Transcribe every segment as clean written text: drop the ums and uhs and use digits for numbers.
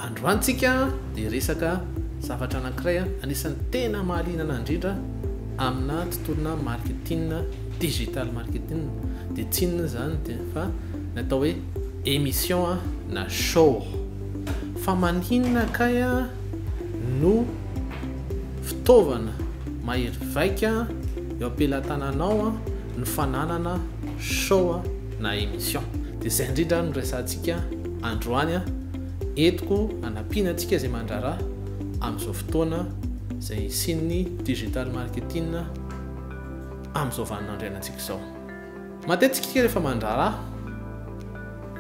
androantsika dia resaka zavatra anankiray anisan'ny tena mahalinana indrindra amina tontolona marketing digital marketing dia tsinona zany dia fa natao hoe émission na show fa maninona kay no fitaovana mahery vaika eo ampelantananao ny fananana show na émission dia zay indrindra no resantsika androany etiko anampiana antsika izay mandrara amin'izao fotoana izay isin'ny digital marketing amin'izao vaninandrianantsika izao. Matetika rehefa mandrara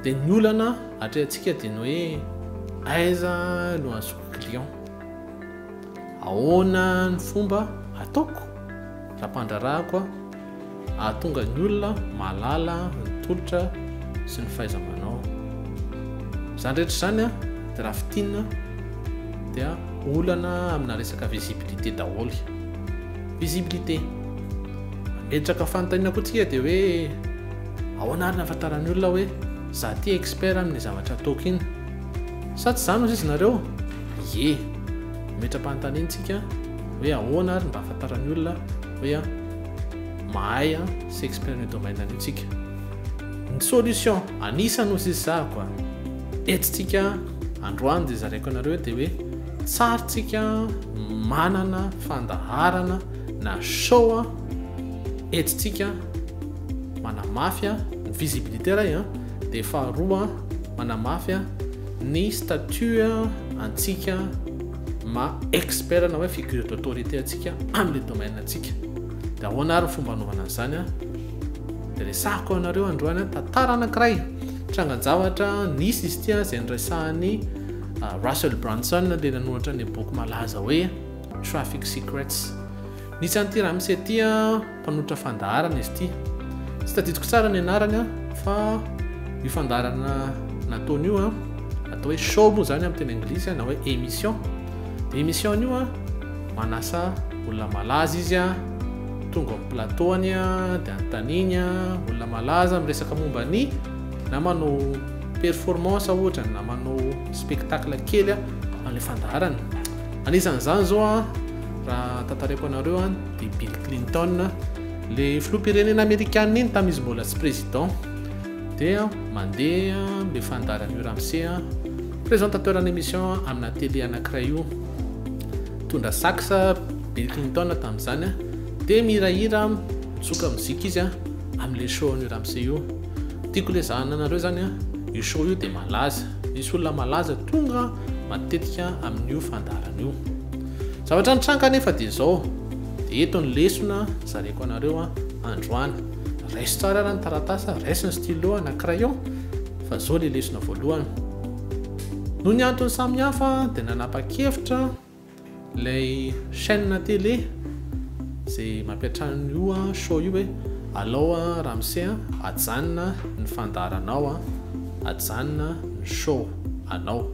dia ny olana atrehantsika dia ny hoe aiza no azoko client, ahoana ny fomba ataoko raha mpandrarahako ahatonga ny olona malala ny tolotra sy ny fahaiza-manao. Zany rehetra zany dia raha fitinina dia olana amina resaka visibilité daholo. Visibilité metraka fanontaniana koa tsika dia hoe ahoana ary nahafantarany olona hoe za ty expert amin'ny zavatra ataoko iny sa tsy zany ozy izy nareo? Ye metra-panontaniantsika hoe ahoana ary mba ahafantarany olona hoe mahay sy expert ny domaine anitsika. Ny solution anisany ozy izy zahako etitsika androany dia zaraiko anareo dia hoe tsarytsika manana fandaharana na show etitsika manamafia ny visibilité ray dia faharoa manamafia ny statut antsika ma expert na hoe figure d'autorité atsika amin'ny domaine atsika. Dia ahoana ary fomba anaovana an'izany dia resahako anareo androany tantara anankiray trangan-javatra nisy izy tia izay nyresahany Russell Brunson le nanoratra ny boky malaza hoe Traffic Secrets. Nisy an'ity raha misy ty mpanotra fandaharana izy ity, tsy tadidiko tsara ny anarany fa io fandaharana nataony io atao hoe show moa zany amin'ny teny anglisy na hoe émission. Dia émission io manasa olona malaza izy tonga amin'ny plateauany dia antaniny olona malaza miresaka momba ny na manao performance ohatra na manao spectacle kely amin'ny fandaharana. Anisan'izany zao raha tantareko anareo dia Bill Clinton le filoham-pirenena amerikanina iny tamin'izy mbola tsy président dia mandeha le fandaharana io ramsey présentateur en émission amina télé anankiray io tondra sax Bill Clinton tamin'izany dia mirahira mitsoka mozika izy amin'le show io ramsey io. Tiako le zahana anareo zany io show io dia malaza, misy olona malaza tonga matetika amin'io fandaharana io. Zavatra nitranga nefa dia zao dia eto ny lesona zareko anareo androany. Raiso tsara raha ny taratasa, raiso ny stylo na crayon fa zao le lesona voalohany. Noho ny antony samihafa dia nanapa-kevitra ilay chaîne télé izay mampiatrano io show io hoe alao ramsey ajanona ny fandaharanao ajanona ny show anao.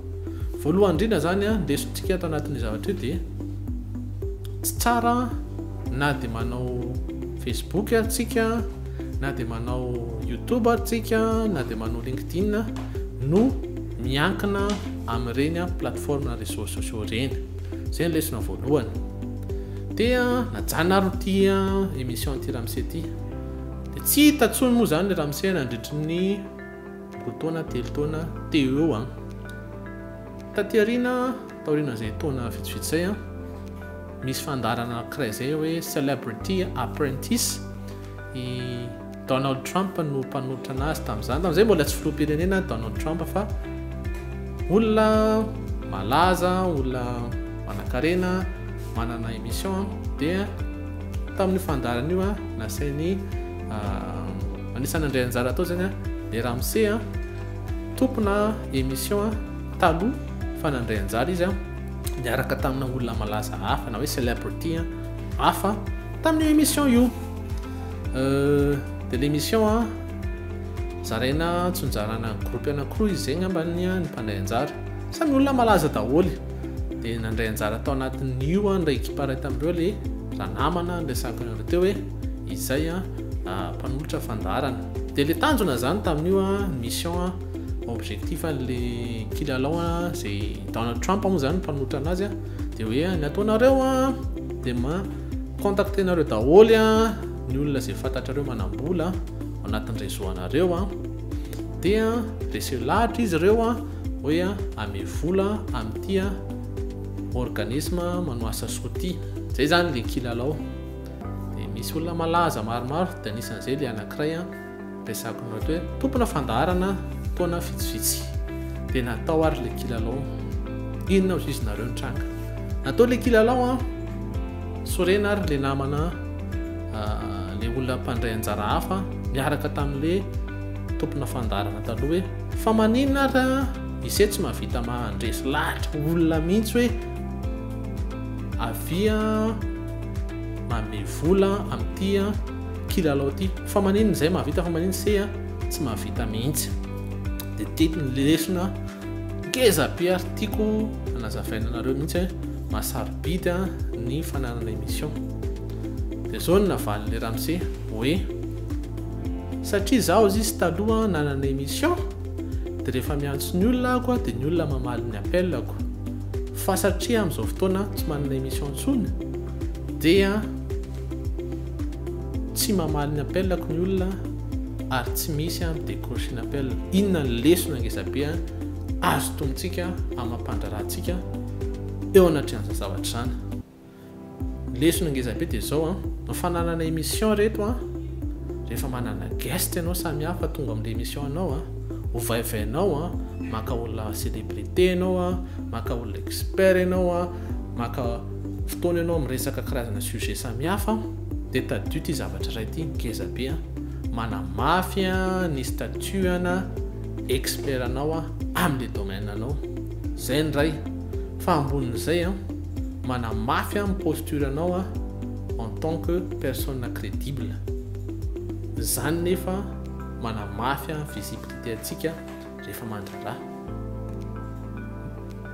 Voalohany indrindra zany lesontsika ato anatin'ny zavatra io dia tsy tsara na dia manao Facebook atsika na dia manao YouTube atsika na dia manao LinkedIn no miankina amin'ireny plateforme réseaux sociaux ireny. Zay ny lesona voalohany. Dia najanona ro ty émission ty ramsey ty dia tsy hita tsony moa zany le ramsey nandritry ny taona telo taona teo eo taty aoriana taoriana izay taona vitsivitsy zay misy fandaharana anankiray zay hoe Celebrity Apprentice. I Donald Trump no mpanotra anazy tamin'izany. Tamin'izay mbola tsy filoham-pirenena Donald Trump fa olona malaza, olona manan-karena manana émission dia tamin'io fandaharana io nasainy anisany andray anjara atao zany le ramsey tompona émission taloha fa nandray anjara izy niaraka tamina olona malaza hafa na hoe celebrity hafa tamin'io émission io. Dia l'émission zaraina tsonjarana groupe anankiroa izy zegny ambany ny mpandray anjara samy olona malaza daholo dia nandray anjara tao anatin'io ndray ekipa ray tamin'ireo le raha namana nresaka anareo teo hoe izay mpanolotra fandaharana. Dia le tanjona zany tamin'io mission objectif le kilalao zay Donald Trump moa zany mpanotra anazy dia hoe ny ataonareo dia contactenareo daholy ny olona zay fantatrareo manambola ao anatin'ny réseau anareo dia reseo lahatra izy ireo hoe ame vola amin'ity organisme manoasa soty zay zany le kilalao. Dia misy olona malaza maromaro dia anisan'izay le anankiray resako nareo hoe tompona fandaharana taona vitsivitsy dia natao ary le kilalao. Inona ho izinareo ny tranga natao le kilalao sorena ary le namana le olona mpandray anjara hafa miaraka tamin'le tompona fandaharana taloha hoe fa maninona ary isay tsy mahavita mandresy lahatra olona mihitsy hoe avia mame vola amin'ity kilalao ity fa maninona izay mahavita fa maninona se tsy mahavita mihitsy. Dia titiny lesona ngeza be ary tiako anazavainanareo mihitsy masarobidy ny fananana émission. Dia zao ny navalin'le Ramsey hoe satria zaho izy taloha nanana émission dia rehefa miantso ny olona ako dia ny olona mamaly ny appelako fa satria amin'izao fotoana tsy manana émission intsony dia tsy mamaly ny appelako ny olona ary tsy misy décrocher ny appel. Inona ny lesona ngezabe azo tombontsika amampandrarantsika eo anatrehan'izay zavatra izany. Lesona ngezabe dia zao ny fananana émission reto rehefa manana guest ianao samihafa tonga amin'le émission anao ovaivainao maka olona célébrité ianao maka olona expert ianao maka fotoana ianao miresaka karazana sujet samihafa dia tadio ty zavatra iray ty ngezabe manamafy ny statuana expert anao amin'le domaine anao. Zay ny ray fa ambonin'izay manamafy ny posture anao en tant que personne crédible. Zany nefa manamafy visibilité atsika rehefa mandrara.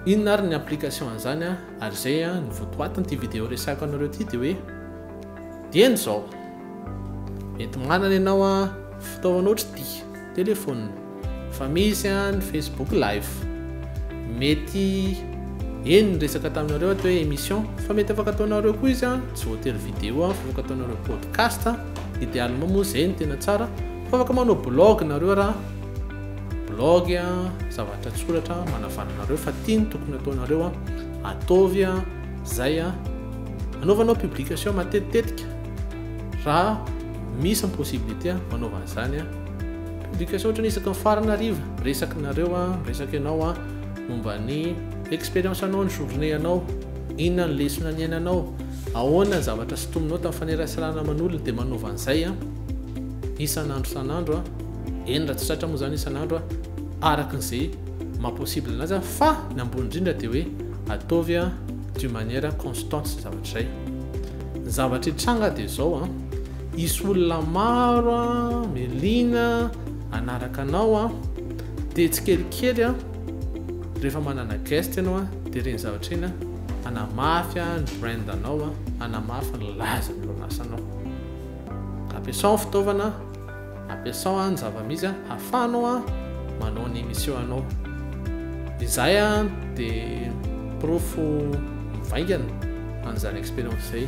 Inona ary ny application an'izany ary zay ny votoatiny ty vidéo resako anareo ty dia hoe dieny zao mety manana ianao fitaovana ohatry ty telefôna fa misy ny Facebook live mety eny ny resaka taminareo atao hoe émission fa mety afaka ataonareo koa izy tsy voatery vidéo fa afaka ataonareo podcast idéalement moa zay ny tena tsara fa afaka manao blog nareo raha blog zavatra tsoratra manavananareo fa tiany tokony ataonareo ataovy zay anaovanao publication matetitetika raha misy ny possibilité manaova an'izany publication ohatra ny isaka ny farana ariva resaky nareo resaky ianao momba ny expérience anao ny journée anao inona ny lesona ny ainanao ahoana ny zavatra sitominao tamin'ny fanerasarana aman'olona dia manaova an'izay isan'andro san'andro eny raha tsy tratra moa zany isan'andro araka n'izay mahapossible anazy fa ny ambony indrindra dia hoe ataovy d'une manière constante sy zavatra izay. Ny zavatra hitranga dia zao isy olona maro melina anaraka anao dia tsy kelikely rehefa manana guest ianao dia reny zavatra iny anamafy ny brand anao anamafy ny laza ny orinasa anao. Ampiasao fitaovana ampiasao ny zava-misy ahafahanao manao ny émission anao. Izay dia profo mivaingana an'izany expérience zay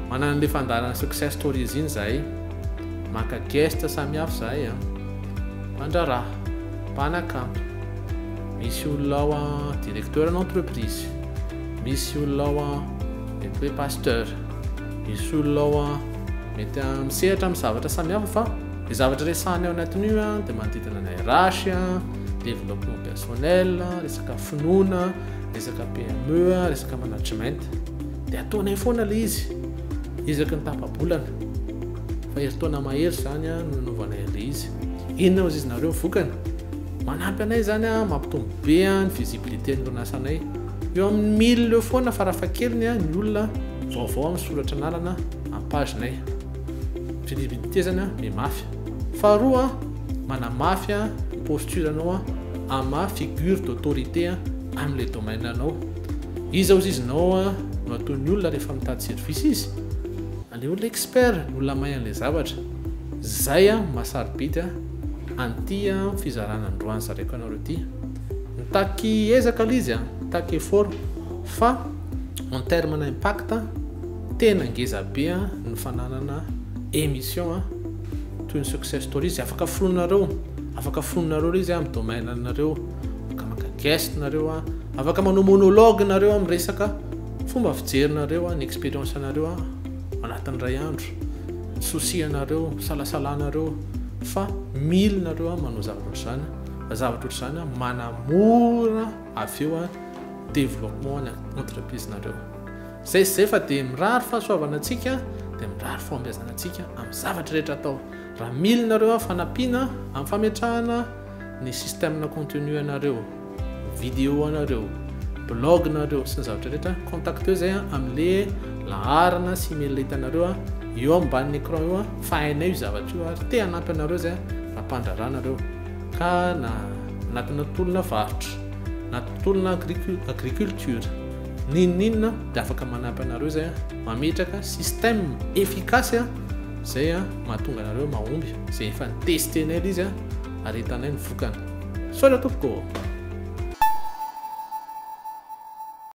manana le fandarana success stories iny zahay maka guest samihafa zahay mandraraha mpanakanto misy olona directeur d'entreprise misy olona mety hoe pasteur misy olona mety misehatra amin'ny zavatra samihafa fa ny zavatra resahany ao anatin'io dia manodidina ny RH développement personnel resaka finoana resaka PME resaka management dia ataonay foana le izy izaky ny tapabolana fa herintaona mahery zany no nanaovanay le izy. Inona ho izinareo vokany manampy anay zany mampitombo be ny visibilité ny orinasany eo amin'ny 1000 eo foana farafahakeliny ny olona vaovao misoratra anarana amin'ny pagenay visibilité zany mimafy. Faharoa manamafy ny posture anao ama figure d'autorité amin'le domaine anao. Izy ao izinao no ataon'ny olona rehefa mitady service izy le olona expert ny olona mahay an'le zavatra zay masarobidy anty fizarana androany zareko anareo ty mitaky ezaka l izy mitaky effort fa en terme na impact tena ngeza be ny fananana émission toy ny success story izy afaka foronareo izy amin'ny domaine nareo afaka maka guest nareo afaka manao monologue nareo amin'ny resaka fomba fijerinareo ny expérience nareo anatin'ny ray andro sosianareo salasalanareo fa mily nareo manao zavatra ohatr'izany manamora aveo développement ny entreprise nareo zay fa dia mirary fahasoavana antsika dia mirary fombiazana antsika amin'ny zavatra rehetra atao raha mily nareo fanampiana amin'ny fametrahana ny système na contenu anareo vidéo anareo blog nareo sy ny zavatra rehetra contacteo zay amin'le laharana sy email hitanareo eo amban'ny écran eo fa hainay io zavatra io ary te hanampy anareo zay rampandraranareo ka na anatina tolona varotra na tolona agriculture ninninona dia afaka manampy anareo zay mametraka système efficace zay mahatonga anareo mahomby zay efa nitestenaily izy ary hitanay ny vokana sola tompoko